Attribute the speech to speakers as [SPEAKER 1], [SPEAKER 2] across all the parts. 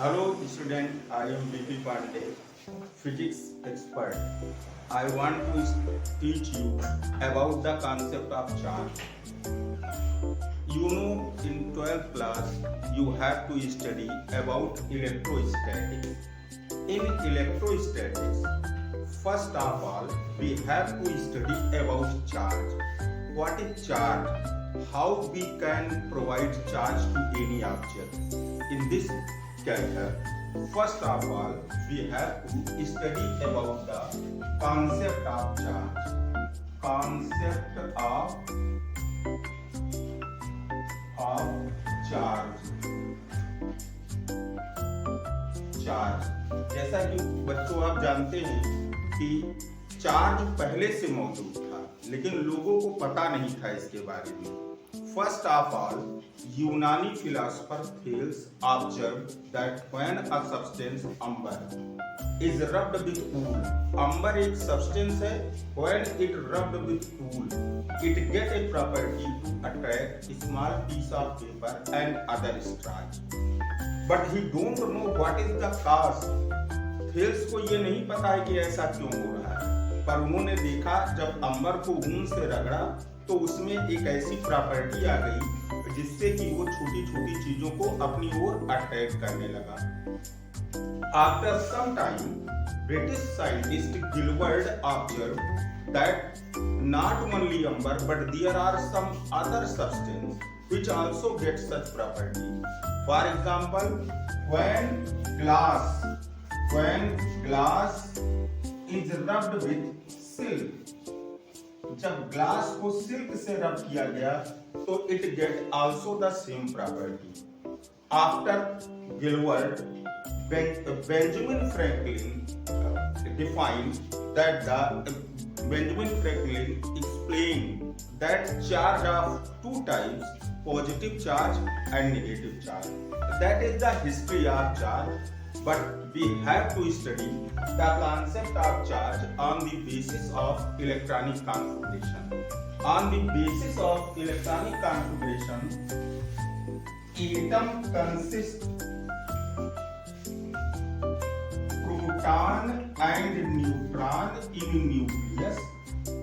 [SPEAKER 1] Hello student, I am BP Pandey, physics expert. I want to teach you about the concept of charge. You know in 12th class you have to study about electrostatics. In electrostatics, first of all we have to study about charge. What is charge? How we can provide charge to any object. In this chapter, first of all, we have to study about the concept of charge. Concept of charge. Charge जैसा कि बच्चों आप जानते हैं कि charge पहले से मौजूद था लेकिन लोगों को पता नहीं था इसके बारे में. फर्स्ट ऑफ ऑल यूनानी philosopher Thales observed that when a substance amber is rubbed with wool, amber एक substance है, when it rubbed with wool it get a property to attract small piece of paper and other starch. But he don't know what is the cause. Thales को ये नहीं पता है कि ऐसा क्यों हो रहा है, पर उन्होंने देखा जब अंबर को ऊन से रगड़ा तो उसमें एक ऐसी प्रॉपर्टी आ गई जिससे कि वो छोटी छोटी चीजों को अपनी ओर अट्रैक्ट करने लगा. After some time British scientist Gilbert observe that not only amber but there are some other substance which also get such property. For example, when glass is rubbed with silk, जब glass को silk से रब किया गया तो it get also the same property. After Gilbert, Benjamin Franklin defined that Benjamin Franklin explained that charge of two types, positive charge and negative charge. That is the history of charge, but we have to study the concept of charge on the basis of electronic configuration. On the basis of electronic configuration, atom consists proton and neutron in nucleus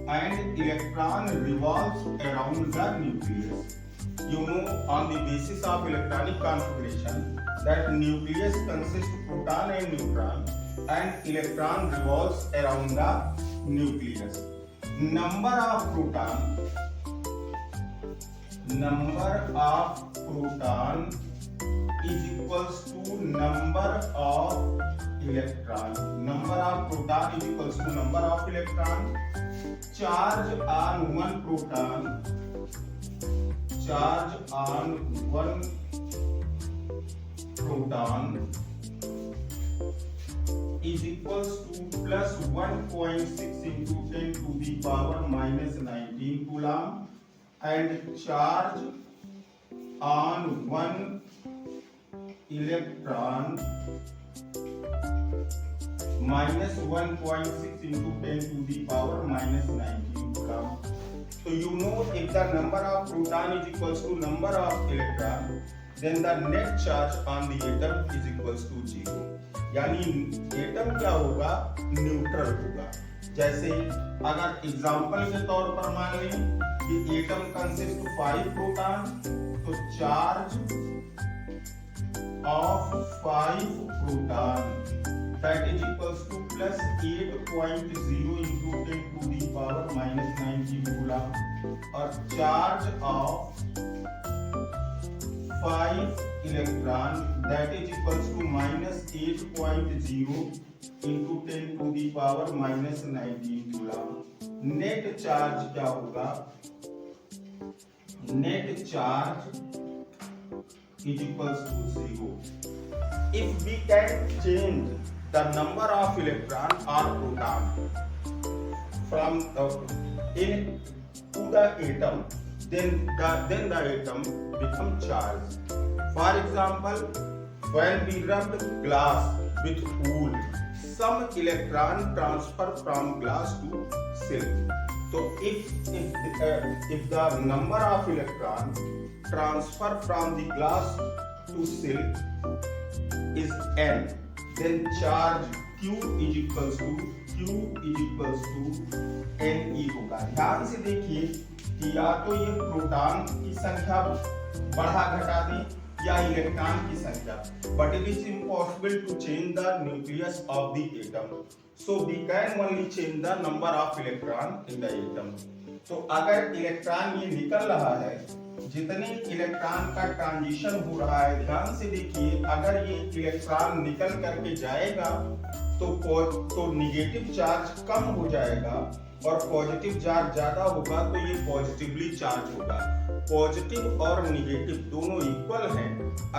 [SPEAKER 1] and electron revolves around the nucleus. You know, on the basis of electronic configuration that nucleus consists of proton and neutron and electron revolves around the nucleus. Number of proton is equals to number of electron. Number of proton is equals to number of electron. Charge on one proton is equals to plus 1.6 into 10 to the power minus 19 coulomb, and charge on one electron minus 1.6 into 10 to the power minus 19 coulomb. So you know if the number of proton is equals to number of electron, then the net charge on the atom is equals to 0. यानी atom क्या होगा, neutral होगा. जैसे अगर example के तौर पर मान लें कि एटम कंसिस्ट 5 प्रोटॉन, तो charge of 5 proton that is equals to plus 8.0 into 10 to the power minus 19 coulomb, और charge of 5 electron that is equals to minus 8.0 into 10 to the power minus 19 coulomb. Net charge क्या होगा, net charge is equals to 0. If we can change the number of electron or proton from in to the atom, then the atom become charged. For example, when we rubbed glass with wool, some electron transfer from glass to silk. So if the number of electron transfer from the glass to silk is n, then charge q is equals to ne होगा। ध्यान से देखिए कि या तो ये proton की संख्या बढ़ा घटा दें या इलेक्ट्रॉन की संख्या, but it is impossible to change the nucleus of the atom, so we can only change the number of electron in the atom. तो अगर इलेक्ट्रॉन ये निकल रहा है, जितने इलेक्ट्रॉन का ट्रांजिशन हो रहा है, ध्यान से देखिए, अगर ये इलेक्ट्रॉन निकल करके जाएगा तो निगेटिव चार्ज कम हो जाएगा और पॉजिटिव चार्ज ज्यादा होगा, तो ये पॉजिटिवली चार्ज होगा। पॉजिटिव और निगेटिव दोनों इक्वल हैं।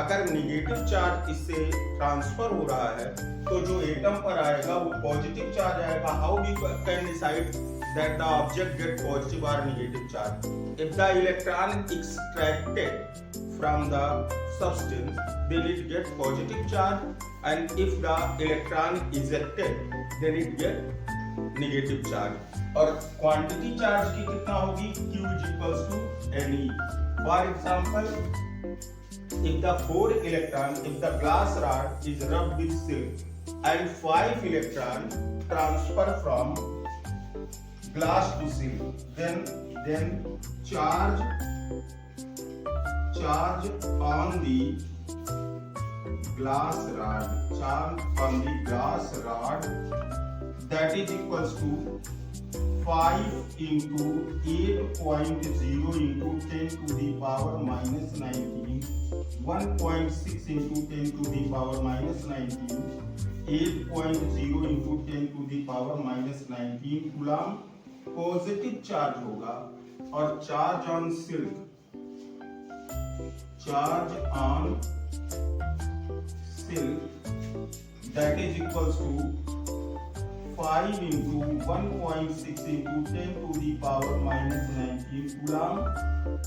[SPEAKER 1] अगर निगेटिव चार्ज इससे ट्रांसफर हो रहा है तो जो एटम पर आएगा वो पॉजिटिव चार्ज आएगा। How we can decide that the object get positive or negative charge? If the electron extracted from the substance, then it gets positive charge, and if the electron ejected, then it get negative charge. और quantity charge की कितना होगी? Q is equals to Ne. For example, if the glass rod is rubbed with silk and 5 electrons transfer from glass to silk, then charge on the glass rod that is equals to 5 into 8.0 into 10 to the power minus 19, 1.6 into 10 to the power minus 19, 8.0 into 10 to the power minus 19 coulomb positive charge होगा। और charge on silk that is equals to 5 into 1.6 into 10 to the power minus 19 coulomb.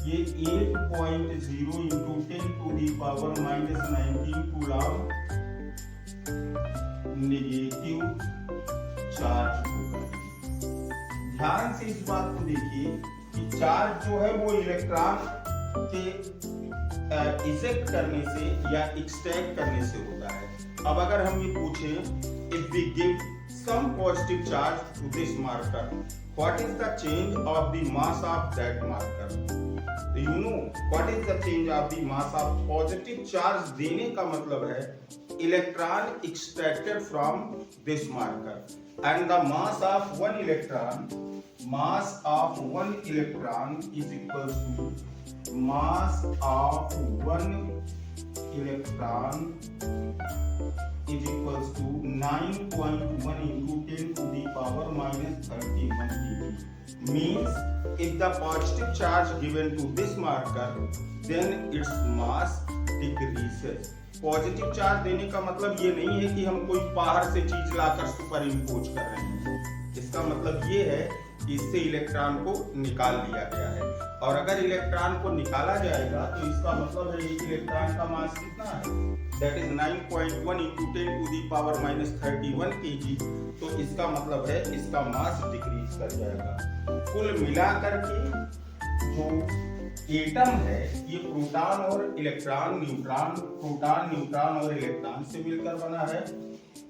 [SPEAKER 1] ये 8.0 into 10 to the power minus 19 coulomb negative charge होगा। ध्यान से इस बात को देखिए कि चार्ज जो है वो इलेक्ट्रॉन के इजेक्ट करने से या एक्सट्रैक्ट करने से होता है। अब अगर हम ये पूछें, if we give some positive charge to this marker, what is the change of the mass of that marker? You know what is the change of the mass of positive charge देने का मतलब है electron extracted from this marker, and the mass of one electron is equals to mass of one electron is equals to 9.1 into 10 to the power minus 31 kg. Means if the positive charge given to this marker, then its mass decreases. Positive charge देने का मतलब ये नहीं है कि हम कोई बाहर से चीज लाकर सुपर इम्पोज कर रहे हैं। इसका मतलब ये है कि इससे इलेक्ट्रॉन को निकाल लिया गया है, और अगर इलेक्ट्रॉन को निकाला जाएगा तो इसका मतलब है एक इलेक्ट्रॉन का मास कितना है, that is 9.1 into 10 to the power minus 31 kg। तो इसका मतलब है इसका मास डिक्रीज कर जाएगा। कुल मिलाकर के जो एटम है ये प्रोटॉन और इलेक्ट्रॉन, प्रोटॉन न्यूट्रॉन और इलेक्ट्रॉन से मिलकर बना है।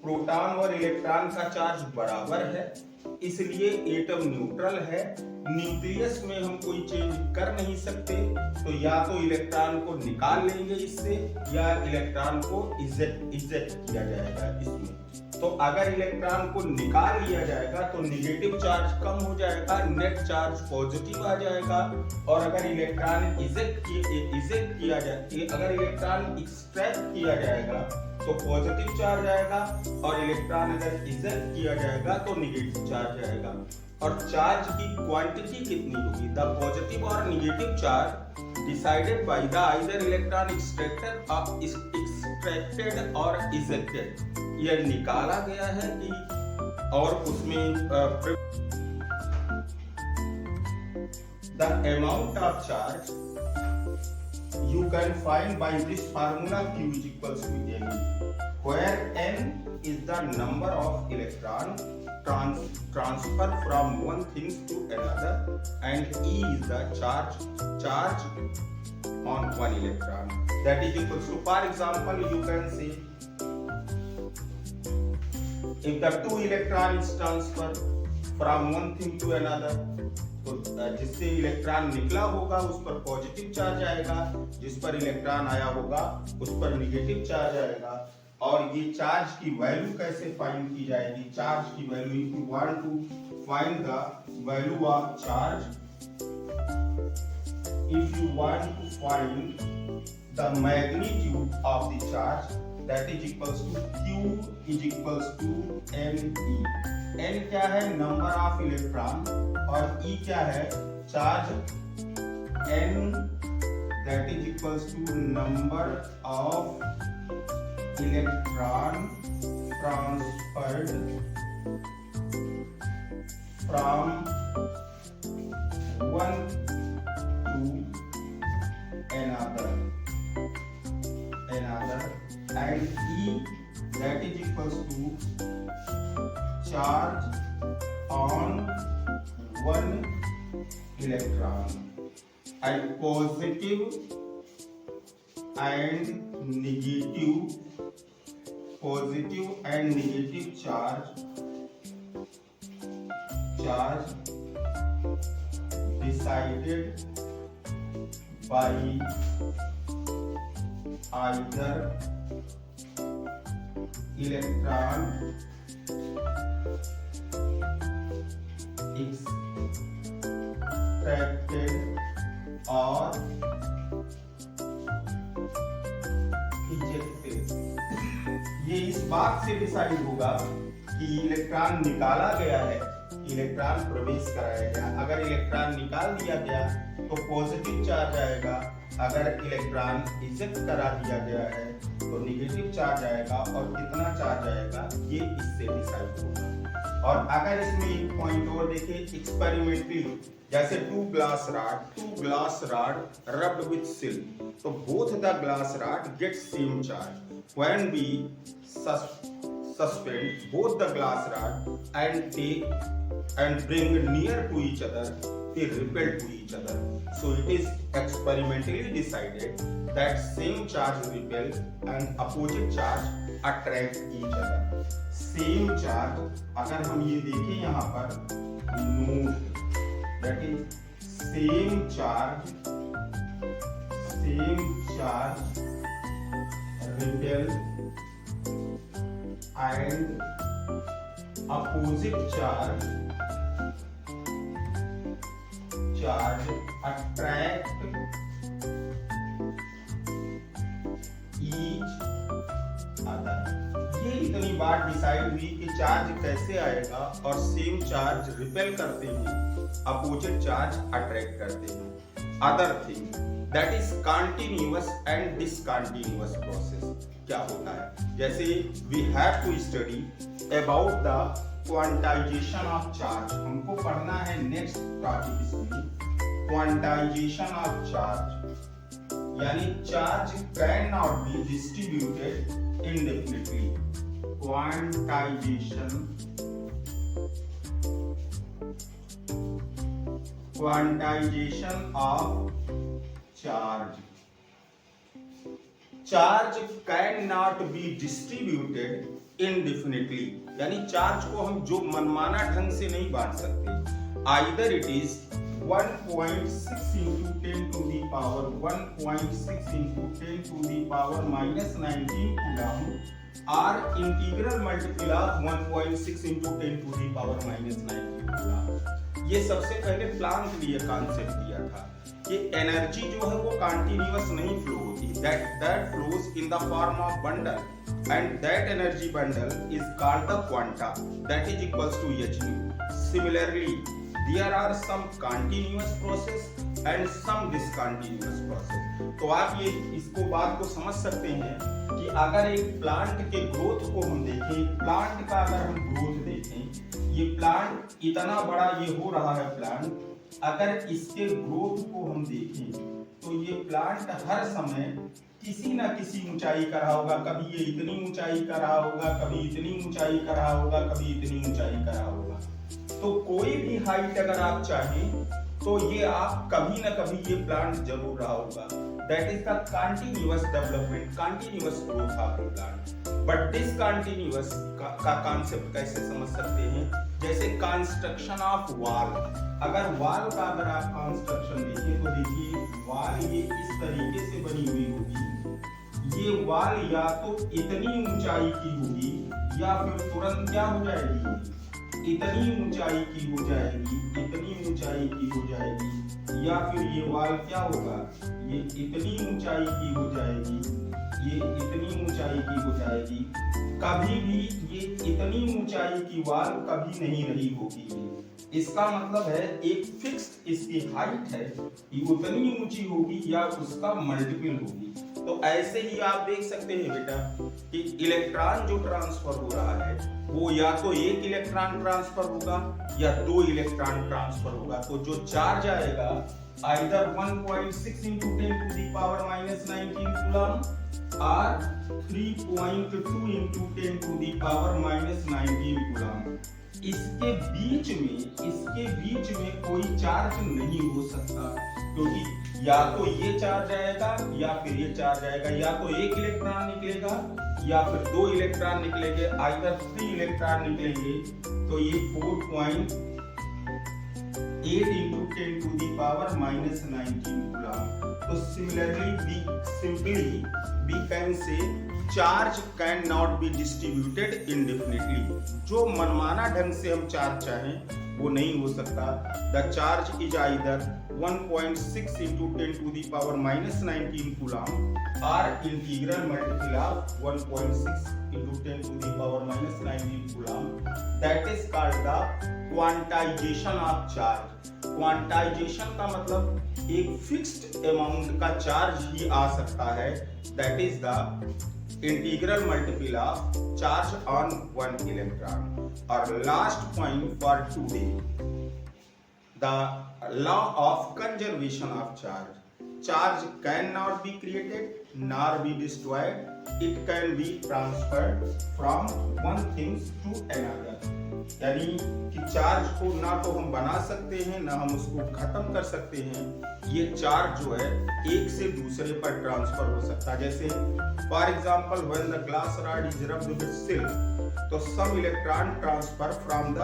[SPEAKER 1] प्रोटॉन और इलेक्ट्रॉन का चार्ज बराबर है, इसलिए एटम न्यूट्रल है। न्यूक्लियस में हम कोई चेंज कर नहीं सकते, तो या तो इलेक्ट्रॉन को निकाल लेंगे इससे या इलेक्ट्रॉन को इजेक्ट किया जाएगा इसमें। तो अगर इलेक्ट्रॉन को निकाल लिया जाएगा तो नेगेटिव चार्ज कम हो जाएगा, नेट चार्ज पॉजिटिव आ जाएगा। और अगर इलेक्ट्रॉन इजेक्ट किया जाए, अगर इलेक्ट्रॉन एक्सट्रैक्ट किया जाएगा तो पॉजिटिव चार्ज आएगा, और इलेक्ट्रॉन अगर इजेक्ट किया जाएगा तो नेगेटिव चार्ज आएगा। और चार्ज की क्वांटिटी कितनी होगी, द पॉजिटिव और negative charge decided by the either electron extracted और इजेक्टेड। यह निकाला गया है कि और उसमें the amount of charge you can find by this formula Q is equals to Ne, where N is the number of electron transfer from one thing to another, and E is the charge on one electron, that is equals to, for example, you can say if the two electron is transferred from one thing to another, तो जिससे electron निकला होगा उस पर positive charge आएगा, जिस पर electron आया होगा उस पर निगेटिव चार्ज आएगा। और ये चार्ज की वैल्यू कैसे फाइंड की जाएगी? चार्ज की value, if you want to find the value of charge, if you want to find the magnitude of the charge, that is equals to Q is equals to NE। N क्या है? Number of electron, और E क्या है? Charge. N that is equals to number of electron transferred from one another, and E that is equals to charge on one electron, and positive and negative charge decided by either electron extracted or ejected। ये इस बात से decide होगा कि electron निकाला गया है, electron प्रवेश कराया गया। अगर इलेक्ट्रॉन निकाल दिया गया तो पॉजिटिव चार्ज आएगा, अगर इलेक्ट्रॉन इजेक्ट करा दिया गया है तो निगेटिव चार्ज आएगा, और कितना चार्ज आएगा ये इससे डिसाइड होगा। और अगर इसमें एक पॉइंट और देखें, एक्सपेरिमेंटली, जैसे two glass rod rubbed with silk, तो both the glass rod get same charge। when we suspend both the glass rod and bring near to each other, they repel to each other, so it is experimentally decided that same charge repel and opposite charge attract each other। same charge, अगर हम ये देखें यहाँ पर note, that is same charge repel and opposite charge attract each other। ये इतनी बात decide हुई कि चार्ज कैसे आएगा, और सेम चार्ज रिपेल करते हैं, अपोजिट चार्ज अट्रैक्ट करते हैं। Other thing that is continuous and discontinuous process क्या होता है? जैसे we have to study about the quantization of charge. हमको पढ़ना है नेक्स्ट टॉपिक इसमें, क्वांटाइजेशन ऑफ चार्ज, यानी charge can not be distributed indefinitely। Quantization of charge, charge can not be distributed indefinitely, यानी चार्ज को हम जो मनमाना ढंग से नहीं बांट सकते। Either it is 1.6 into 10 to the power 1.6 into 10 to the power minus 19 coulomb, or integral multiple of 1.6 into 10 to the power minus 19 coulomb। ये सबसे पहले प्लांक ने ये कॉन्सेप्ट दिया था कि एनर्जी जो है वो कंटिन्यूअस नहीं फ्लो होती, that flows in the form of bundle, and that energy bundle is called the quanta, that is equals to hν। Similarly, there are some continuous process and some discontinuous process। तो आप ये इसको बात को समझ सकते हैं कि अगर एक प्लांट के ग्रोथ को हम देखें, प्लांट का अगर हम ग्रोथ देखें, ये प्लांट इतना बड़ा ये हो रहा है प्लांट, अगर इसके ग्रोथ को हम देखें तो ये प्लांट हर समय किसी ना किसी ऊंचाई का रहा होगा। कभी ये इतनी ऊंचाई का रहा होगा, कभी इतनी ऊंचाई का रहा होगा, कभी इतनी ऊंचाई का रहा होगा। तो कोई भी हाइट अगर आप चाहें तो ये आप कभी ना कभी ये प्लांट जरूर रहा होगा। That is the continuous development, continuous growth of the plant. But discontinuous का कॉन्सेप्ट कैसे समझ सकते हैं? जैसे कंस्ट्रक्शन ऑफ वॉल। अगर वॉल का अगर आप कंस्ट्रक्शन देखें तो देखिए वॉल ये इस तरीके से बनी हुई होगी। ये वॉल या तो इतनी ऊंचाई की होगी या फिर तुरंत क्या हो जाएगी, इतनी ऊंचाई की हो जाएगी, इतनी ऊंचाई की हो जाएगी, या फिर ये वॉल क्या होगा, ये इतनी ऊंचाई की हो जाएगी, ये इतनी ऊंचाई की हो जाएगी। कभी भी ये इतनी ऊंचाई की वॉल कभी नहीं रही होगी। इसका मतलब है एक फिक्स्ड इसकी हाइट है, ये उतनी ऊंची होगी या उसका मल्टीपल होगी। तो ऐसे ही आप देख सकते हैं बेटा कि इलेक्ट्रॉन जो ट्रांसफर हो रहा है वो या तो एक इलेक्ट्रॉन ट्रांसफर होगा या दो इलेक्ट्रॉन ट्रांसफर होगा। तो जो चार्ज आएगा आइदर 1.6 × 10⁻⁻19 कूलम और 3.2 × 10⁻⁻19 कूलम। इसके बीच में कोई चार्ज नहीं हो सकता, क्योंकि या तो ये चार्ज आएगा या फिर ये चार्ज आएगा, या तो एक इलेक्ट्रॉन निकलेगा या फिर दो इलेक्ट्रॉन निकलेंगे, आइदर 3 इलेक्ट्रॉन निकलेंगे। तो ये 4.8 × 10⁻⁻19 कूलम। तो similarly we can say charge cannot be distributed indefinitely। जो मनमाना ढंग से हम चार्ज चाहें वो नहीं हो सकता। The charge is either 1.6 × 10⁻⁻19 coulomb or integral multiple of 1.6 × 10⁻⁻19 coulomb. That is called the quantization of charge। Quantization का मतलब एक फिक्स्ड अमाउंट का चार्ज ही आ सकता है। That is the integral multiple of charge on 1 electron. और last point for today, the law of conservation of charge. Charge can not be created nor be destroyed, it can be transferred from one things to another. यानी कि charge को ना तो हम बना सकते हैं ना हम उसको खत्म कर सकते हैं। ये चार्ज जो है एक से दूसरे पर ट्रांसफर हो सकता है। जैसे for example when the glass rod is rubbed with silk, तो some electron transfer from the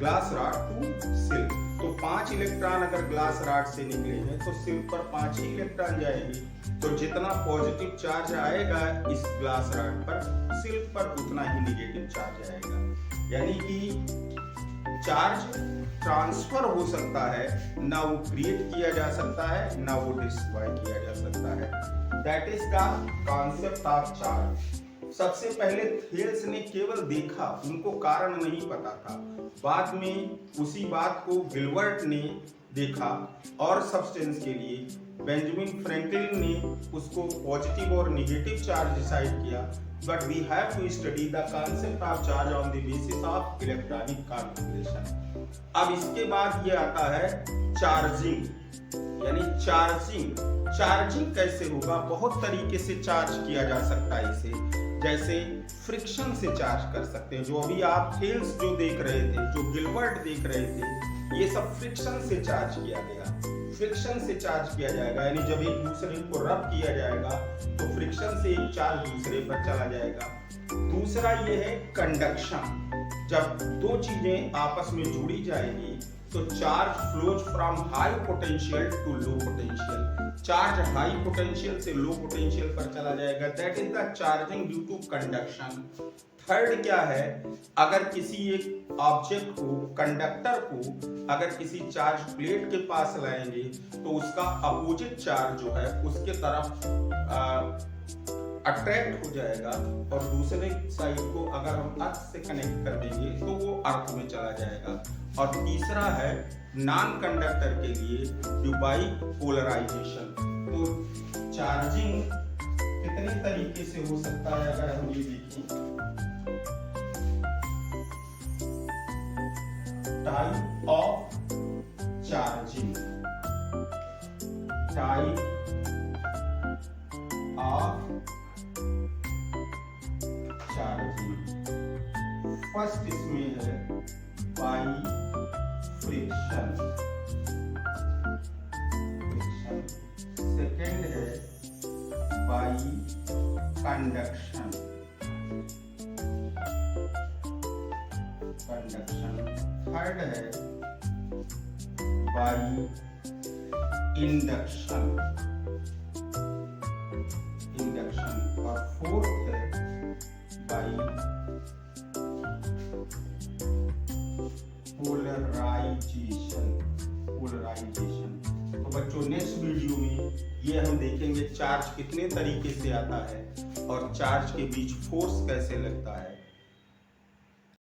[SPEAKER 1] glass rod to silk. तो 5 इलेक्ट्रॉन अगर ग्लास रॉड से निकले हैं तो सिल्क पर 5 ही इलेक्ट्रॉन जाएंगे। तो जितना पॉजिटिव चार्ज आएगा इस ग्लास रॉड पर, सिल्क पर उतना ही नेगेटिव चार्ज आएगा। यानी कि चार्ज ट्रांसफर हो सकता है, ना वो क्रिएट किया जा सकता है ना वो डिस्ट्रॉय किया जा सकता है। That is the concept of charge. सबसे पहले थेल्स ने केवल देखा, उनको कारण नहीं पता था। बाद में उसी बात को गिलबर्ट ने देखा और सब्सटेंस के लिए बेंजामिन फ्रैंकलिन ने उसको पॉजिटिव और नेगेटिव चार्ज डिसाइड किया। But we have to study the concept of charge on the basis of electronic configuration. अब इसके बाद ये आता है चार्जिंग, यानी चार्जिंग कैसे होगा? बहुत तरीके से चार्ज किया जा सकता है इसे। जैसे फ्रिक्शन से चार्ज कर सकते हैं। जो अभी आप थेल्स जो देख रहे थे, जो गिलबर्ट देख रहे थे, ये सब फ्रिक्शन से चार्ज किया गया। फ्रिक्शन से चार्ज किया जाएगा, यानी जब एक दूसरे को रब किया जाएगा तो फ्रिक्शन से एक चार्ज दूसरे पर चला जाएगा। दूसरा ये है कंडक्शन। जब दो चीजें आपस में जुड़ी जाएगी तो charge flows from high potential to low potential. Charge high potential से लो पोटेंशियल पर चला जाएगा। That is the charging due to conduction. Third क्या है? अगर किसी एक ऑब्जेक्ट को, कंडक्टर को अगर किसी चार्ज प्लेट के पास लाएंगे तो उसका अपोजिट चार्ज जो है उसके तरफ अट्रैक्ट हो जाएगा और दूसरे साइड को अगर हम अर्थ से कनेक्ट कर देंगे तो वो अर्थ में चला जाएगा। और तीसरा है नॉन कंडक्टर के लिए बाई पोलराइजेशन। तो चार्जिंग कितने तरीके से हो सकता है अगर हम ये देखें। Type of charging, type of charging. First इसमें है बाई फ्रिक्शन। कंडक्शन, थर्ड है बाई इंडक्शन, और फोर्थ है बाई पोलराइजेशन। तो बच्चों नेक्स्ट वीडियो में ये हम देखेंगे चार्ज कितने तरीके से आता है और चार्ज के बीच फोर्स कैसे लगता है।